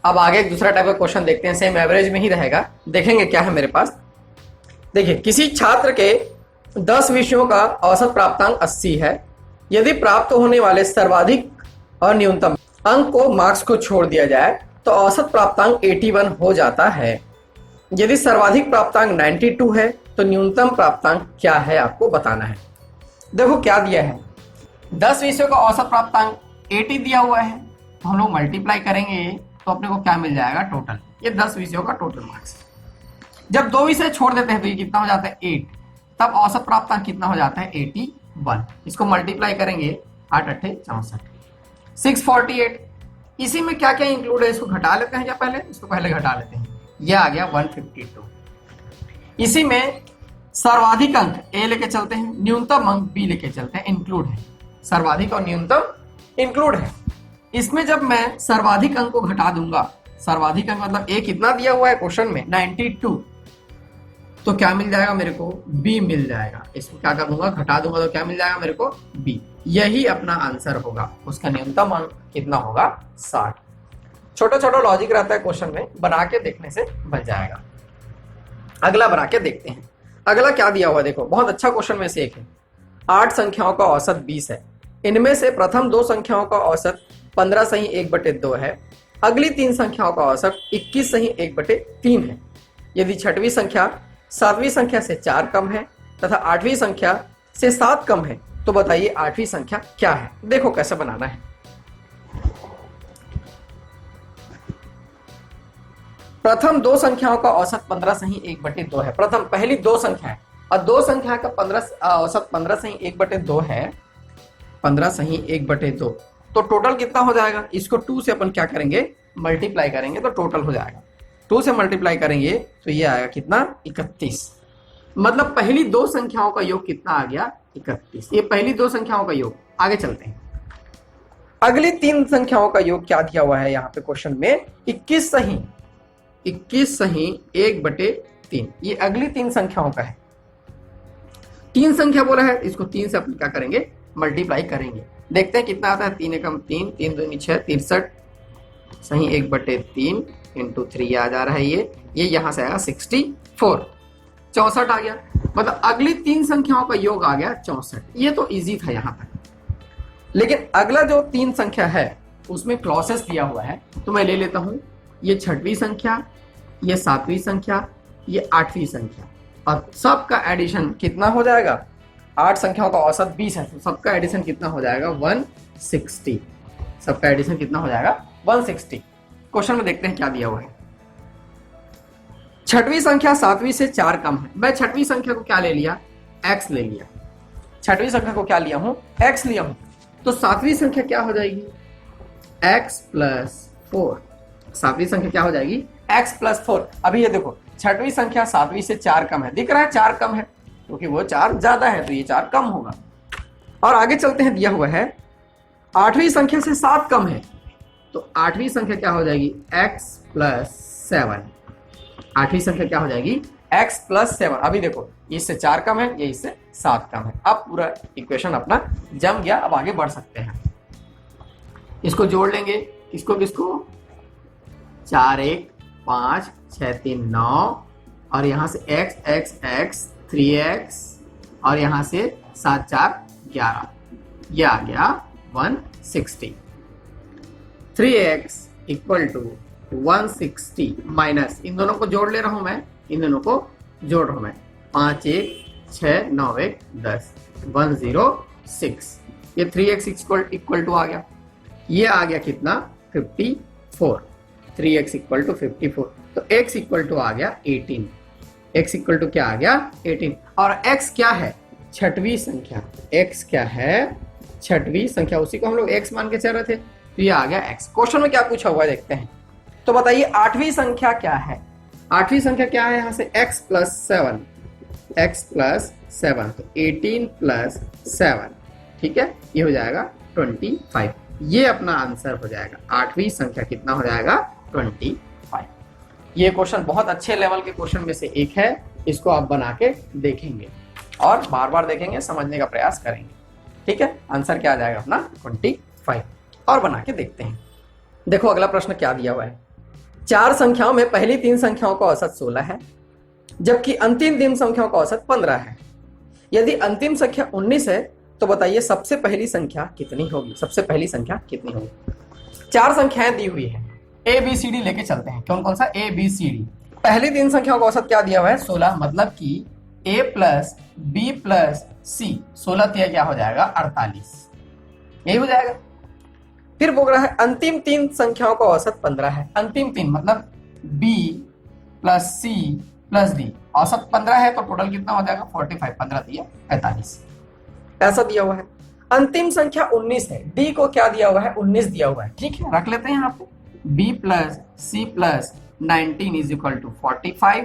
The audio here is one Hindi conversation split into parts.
अब आगे एक दूसरा टाइप का क्वेश्चन देखते हैं, सेम एवरेज में ही रहेगा। देखेंगे क्या है मेरे पास। देखिए, किसी छात्र के 10 विषयों का औसत प्राप्तांक 80 है। यदि प्राप्त होने वाले सर्वाधिक और न्यूनतम अंक को मार्क्स को छोड़ दिया जाए तो औसत प्राप्तांक 81 हो जाता है। यदि सर्वाधिक प्राप्तांक 92 है तो न्यूनतम प्राप्तांक क्या है, आपको बताना है। देखो क्या दिया है, 10 विषयों का औसत प्राप्तांक 80 दिया हुआ है, तो हम लोग मल्टीप्लाई करेंगे तो अपने को क्या मिल जाएगा टोटल। ये 10 विषयों का टोटल मार्क्स। जब 2 विषय छोड़ देते हैं तो ये कितना हो जाता है 8, तब औसत प्राप्तांक कितना हो जाता है 81। इसको मल्टीप्लाई करेंगे 8 8 64 648। इसी में क्या क्या इंक्लूड है, इसको घटा लेते हैं या पहले इसको पहले घटा लेते हैं। यह आ गया 152। इसी में सर्वाधिक अंक ए लेके चलते हैं, न्यूनतम अंक बी लेके चलते हैं, इंक्लूड है। सर्वाधिक और न्यूनतम इंक्लूड है। इसमें जब मैं सर्वाधिक अंक को घटा दूंगा, सर्वाधिक अंक मतलब ए कितना दिया हुआ है क्वेश्चन में 92, तो क्या मिल जाएगा मेरे को बी मिल जाएगा। इसको क्या कर दूंगा, घटा दूंगा तो क्या मिल जाएगा मेरे को बी। यही अपना आंसर होगा। उसका न्यूनतम अंक कितना होगा 60। छोटा छोटा लॉजिक रहता है क्वेश्चन में, बना के देखने से बन जाएगा। अगला बना के देखते हैं। अगला क्या दिया हुआ देखो, बहुत अच्छा क्वेश्चन में से एक है। 8 संख्याओं का औसत 20 है। इनमें से प्रथम 2 संख्याओं का औसत 15 सही 1/2 है। अगली 3 संख्याओं का औसत 21 सही 1/3 है। यदि छठवीं संख्या 7वीं संख्या से 4 कम है तथा 8वीं संख्या से 7 कम है, तो बताइए 8वीं संख्या क्या है। देखो कैसे बनाना है। प्रथम 2 संख्याओं का औसत 15 सही 1/2 है। प्रथम पहली 2 संख्या है और 2 संख्या का औसत 15 सही 1/2 है। 15 सही 1/2 तो टोटल कितना हो जाएगा। इसको 2 से अपन क्या करेंगे, मल्टीप्लाई करेंगे तो टोटल हो जाएगा। 2 से मल्टीप्लाई करेंगे तो ये आएगा कितना 31। मतलब पहली 2 संख्याओं का योग कितना आ गया 31। ये पहली 2 संख्याओं का योग। आगे चलते हैं। अगली 3 संख्याओं का योग क्या दिया हुआ है यहाँ पे क्वेश्चन में, 21 सही 1/3। ये अगली 3 संख्याओं का है। 3 संख्या बोला है, इसको 3 से अपन क्या करेंगे, मल्टीप्लाई करेंगे। देखते हैं कितना आता है। 3 एकम 3, 3 दूनी 6, 63 सही 1/3 इंटू 3 आ जा रहा है। ये यहां से आएगा 64, 64 आ गया। मतलब अगली 3 संख्याओं का योग आ गया 64। ये तो इजी था यहां तक। लेकिन अगला जो 3 संख्या है उसमें क्लॉसेस दिया हुआ है, तो मैं ले लेता हूं। ये छठवीं संख्या, ये 7वीं संख्या, ये 8वीं संख्या, और सबका एडिशन कितना हो जाएगा। 8 संख्याओं का औसत 20 है, तो सबका एडिशन कितना हो जाएगा 160। सबका एडिशन कितना हो जाएगा 160। क्वेश्चन में देखते हैं क्या दिया हुआ है। छठवीं संख्या 7वीं से 4 कम है। मैं छठवीं संख्या को क्या ले लिया, x ले लिया। छठवीं संख्या को क्या लिया हूं, x लिया हूं। तो 7वीं संख्या क्या हो जाएगी, x + 4। 7वीं संख्या क्या हो जाएगी, x + 4। अभी ये देखो, छठवीं संख्या 7वीं से 4 कम है। दिख रहा है 4 कम है, क्योंकि वो 4 ज्यादा है तो ये 4 कम होगा। और आगे चलते हैं, दिया हुआ है 8वीं संख्या से 7 कम है, तो 8वीं संख्या क्या हो जाएगी, x + 7। 8वीं संख्या क्या हो जाएगी, x + 7। अभी देखो, ये इससे 4 कम है, ये इससे 7 कम है। अब पूरा इक्वेशन अपना जम गया। अब आगे बढ़ सकते हैं। इसको जोड़ लेंगे, किसको किसको, 4 1 5 6 3 9, और यहां से x 3x, और यहां से 7 4 11। ये आ गया 160। 3x = 160 माइनस, इन दोनों को जोड़ ले रहा हूं मैं, इन दोनों को जोड़ रहा हूं मैं। 5 1 6 9 1 10, 106। ये 3x = आ गया। ये आ गया कितना 54। 3x = 54, तो x = आ गया 18। x = क्या आ गया 18। और x क्या है, छठवीं संख्या। x क्या है, छठवीं संख्या। उसी को हम लोग x मान के चल रहे थे, तो ये आ गया x। क्वेश्चन में क्या पूछा हुआ है देखते हैं। तो बताइए 8वीं संख्या क्या है। 8वीं संख्या क्या है, यहाँ से x + 7, x + 7, तो 18 + 7, ठीक है, ये हो जाएगा 25। ये अपना आंसर हो जाएगा। 8वीं संख्या कितना हो जाएगा 25। ये क्वेश्चन बहुत अच्छे लेवल के क्वेश्चन में से एक है। इसको आप बना के देखेंगे और बार बार देखेंगे, समझने का प्रयास करेंगे। ठीक है, आंसर क्या आ जाएगा अपना 25। और बना के देखते हैं। देखो अगला प्रश्न क्या दिया हुआ है। 4 संख्याओं में पहली 3 संख्याओं का औसत 16 है, जबकि अंतिम 3 संख्याओं का औसत 15 है। यदि अंतिम संख्या 19 है तो बताइए सबसे पहली संख्या कितनी होगी? सबसे पहली संख्या कितनी होगी? 4 संख्याएं दी हुई है, ए बी सी डी लेके चलते हैं। कौन कौन सा? A B C D. पहली 3 संख्याओं का औसत क्या दिया हुआ है? 16, मतलब कि a प्लस बी प्लस सी, 16 तिया क्या हो जाएगा? 48, यही हो जाएगा। फिर बोल रहा है अंतिम 3 संख्याओं का औसत 15 है। अंतिम 3 मतलब b plus C plus D, औसत 15 है तो टोटल कितना हो जाएगा? 45, 15 दिया 45, ऐसा दिया हुआ है। अंतिम संख्या 19 है, d को क्या दिया हुआ है? 19 दिया हुआ है। ठीक है, रख लेते हैं यहाँ पे b plus C plus 19 is equal to 45,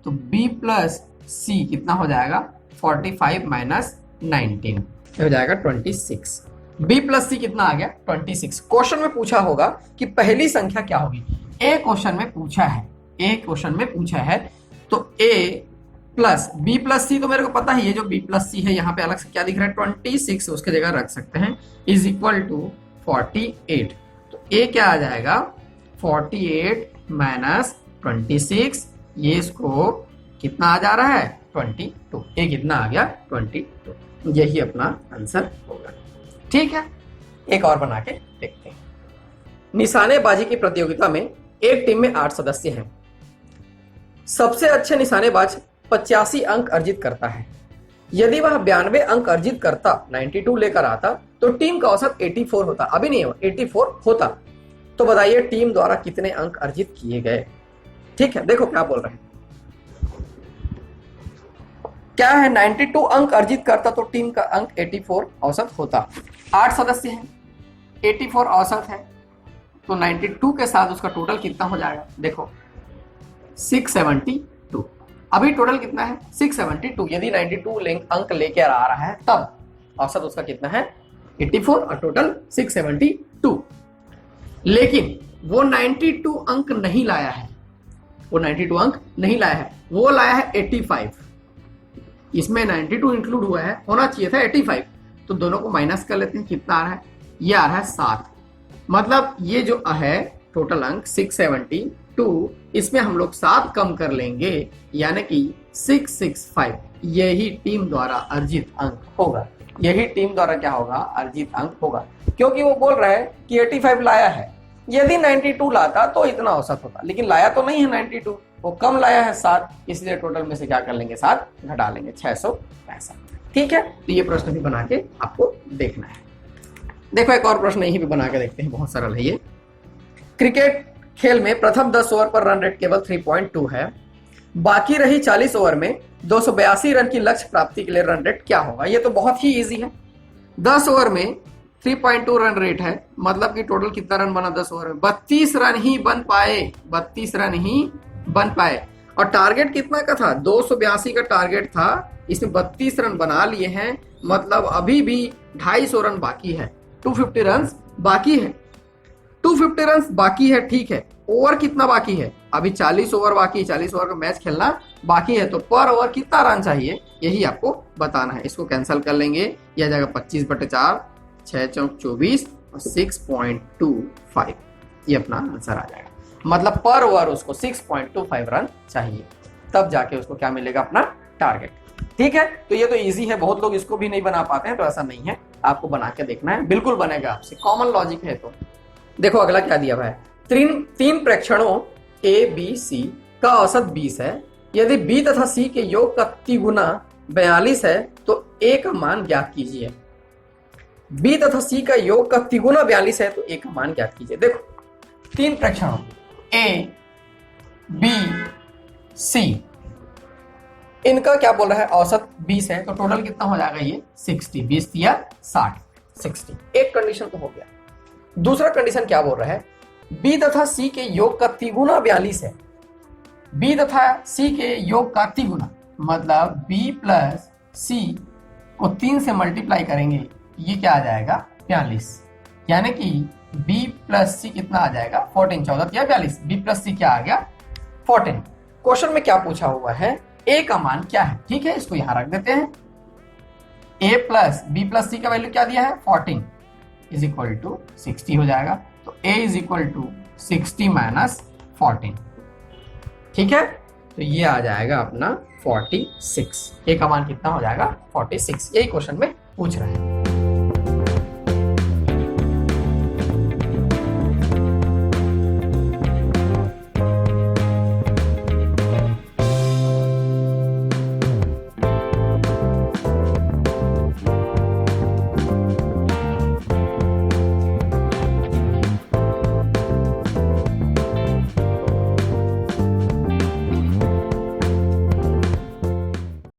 तो b प्लस सी कितना हो जाएगा? 45 माइनस 19 हो जाएगा 26। b प्लस सी कितना आ गया? 26। क्वेश्चन में पूछा होगा कि पहली संख्या क्या होगी? ए क्वेश्चन में पूछा है, ए क्वेश्चन में पूछा है, तो a प्लस बी प्लस सी तो मेरे को पता ही है, जो b प्लस सी है यहाँ पे अलग से क्या दिख रहा है? 26, उसके जगह रख सकते हैं, इज इक्वल टू 48। तो a क्या आ जाएगा? 48 माइनस 26, ये इसको कितना आ जा रहा है? 22। ए कितना आ गया? 22। यही अपना आंसर होगा। ठीक है, एक और बना के देखते हैं। निशानेबाजी की प्रतियोगिता में एक टीम में 8 सदस्य हैं। सबसे अच्छे निशानेबाज 85 अंक अर्जित करता है। यदि वह 92 अंक अर्जित करता, 92 लेकर आता, तो टीम का औसत 84 होता। अभी नहीं हुआ, 84 होता। तो बताइए टीम द्वारा कितने अंक अर्जित किए गए? ठीक है, देखो क्या बोल रहे हैं। क्या है? 92 अंक अर्जित करता तो टीम का अंक 84 औसत होता। 8 सदस्य हैं, 84 औसत है, तो 92 के साथ उसका टोटल कितना हो जाएगा? देखो 672। अभी टोटल कितना है? 672। यदि 92 अंक लेकर आ रहा है तब औसत उसका कितना है? 84 और टोटल 672। लेकिन वो 92 अंक नहीं लाया है, वो 92 अंक नहीं लाया है, वो लाया है 85। इसमें 92 इंक्लूड हुआ है, होना चाहिए था 85। तो दोनों को माइनस कर लेते हैं, कितना आ रहा है? ये आ रहा है 7। मतलब ये जो है टोटल अंक 672, इसमें हम लोग 7 कम कर लेंगे, यानी कि 665। यही टीम द्वारा अर्जित अंक होगा। यही टीम द्वारा क्या होगा? अर्जित अंक होगा, क्योंकि वो बोल रहा है कि 85 लाया है। यदि 92 लाता तो इतना औसत होता, लेकिन लाया तो नहीं है 92, वो कम लाया है 7, इसलिए टोटल में से क्या कर लेंगे? 7 घटा लेंगे, 665। ठीक है, तो ये प्रश्न भी बना के आपको देखना है। देखो एक और प्रश्न यही भी बना के देखते हैं, बहुत सरल है ये। क्रिकेट खेल में प्रथम 10 ओवर पर रन रेट केवल 3.2 है, बाकी रही 40 ओवर में 282 रन की लक्ष्य प्राप्ति के लिए रन रेट क्या होगा? ये तो बहुत ही इजी है। 10 ओवर में 3.2 रन रेट है, मतलब कि टोटल कितना रन बना? 10 ओवर में 32 रन ही बन पाए, 32 रन ही बन पाए। और टारगेट कितना का था? 282 का टारगेट था, इसमें 32 रन बना लिए हैं, मतलब अभी भी 250 रन बाकी है, 250 रन बाकी है, 250 रन बाकी है। ठीक है, ओवर कितना बाकी है? अभी 40 ओवर बाकी है, 40 ओवर का मैच खेलना बाकी है, तो पर ओवर कितना रन चाहिए यही आपको बताना है। इसको कैंसिल कर लेंगे, यह आ जाएगा 25/4, 6 चौक 24 और 6.25, ये अपना आंसर आ जाएगा। मतलब पर ओवर उसको 6.25 रन चाहिए, तब जाके उसको क्या मिलेगा? अपना टारगेट। ठीक है, तो ये तो इजी है, बहुत लोग इसको भी नहीं बना पाते हैं, तो ऐसा नहीं है, आपको बना के देखना है, बिल्कुल बनेगा आपसे, कॉमन लॉजिक है। तो देखो अगला क्या दिया हुआ है। 3 प्रेक्षणों ए बी सी का औसत 20 है। यदि बी तथा सी के योग का तिगुना 42 है तो ए का मान ज्ञात कीजिए। बी तथा सी का योग का तिगुना 42 है तो ए का मान ज्ञात कीजिए। देखो 3 प्रेक्षणों ए बी सी, इनका क्या बोल रहा है? औसत 20 है, तो टोटल कितना हो जाएगा? ये 60, 20 या 60, 60। एक कंडीशन तो हो गया। दूसरा कंडीशन क्या बोल रहा है? बी तथा सी के योग का तिगुना 42 है। बी तथा सी के योग का तिगुना मतलब बी प्लस सी को 3 से मल्टीप्लाई करेंगे, ये क्या आ जाएगा? 42, यानी कि b प्लस सी कितना आ जाएगा? 14, 14 या 42, b प्लस सी क्या आ गया? 14। क्वेश्चन में क्या पूछा हुआ है? a का मान क्या है? ठीक है, इसको यहां रख देते हैं। a प्लस b प्लस सी का वैल्यू क्या दिया है? 14 इज इक्वल टू 60 हो जाएगा। तो a is equal to 60 minus 14। ठीक है, तो ये आ जाएगा अपना 46। ए का मान कितना हो जाएगा 46। यही क्वेश्चन में पूछ रहा है।